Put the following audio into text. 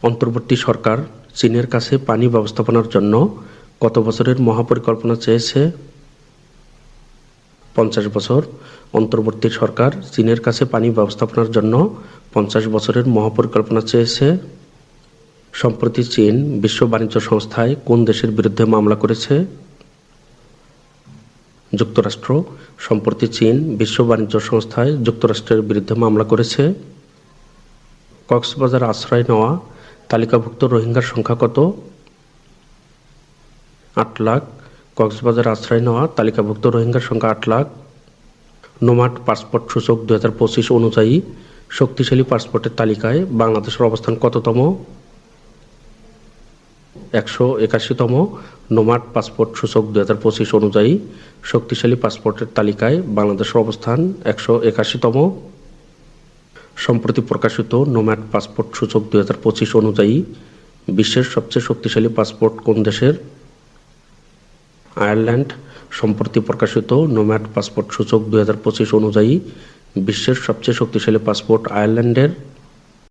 অন্তর্বর্তী সরকার চীনের কাছে পানি ব্যবস্থাপনার জন্য কত বছরের মহাপরিকল্পনা চেয়েছে? 50 বছর। অন্তর্বর্তী সরকার চীনের কাছে পানি ব্যবস্থাপনার জন্য 50 বছরের মহাপরিকল্পনা চেয়েছে। সম্প্রতি চীন বিশ্ব বাণিজ্য সংস্থায় কোন দেশের বিরুদ্ধে মামলা করেছে? যুক্তরাষ্ট্র। সম্প্রতি চীন বিশ্ব বাণিজ্য সংস্থায় যুক্তরাষ্ট্রের বিরুদ্ধে মামলা করেছে। কক্সবাজার আশ্রয় নেওয়া তালিকাভুক্ত রোহিঙ্গার সংখ্যা কত? 8 লাখ। কক্সবাজার আশ্রয় নেওয়া তালিকাভুক্ত রোহিঙ্গার সংখ্যা 8 লাখ। নোমাড পাসপোর্ট সূচক 2025 অনুযায়ী শক্তিশালী পাসপোর্টের তালিকায় বাংলাদেশের অবস্থান কততম? 181তম। নোমাড পাসপোর্ট সূচক 2025 অনুযায়ী শক্তিশালী পাসপোর্টের তালিকায় বাংলাদেশের অবস্থান 181তম। সম্প্রতি প্রকাশিত নোম্যাড পাসপোর্ট সূচক 2025 অনুযায়ী বিশ্বের সবচেয়ে শক্তিশালী পাসপোর্ট কোন দেশের? আয়ারল্যান্ড। সম্প্রতি প্রকাশিত নোম্যাড পাসপোর্ট সূচক 2025 অনুযায়ী বিশ্বের সবচেয়ে শক্তিশালী পাসপোর্ট আয়ারল্যান্ডের।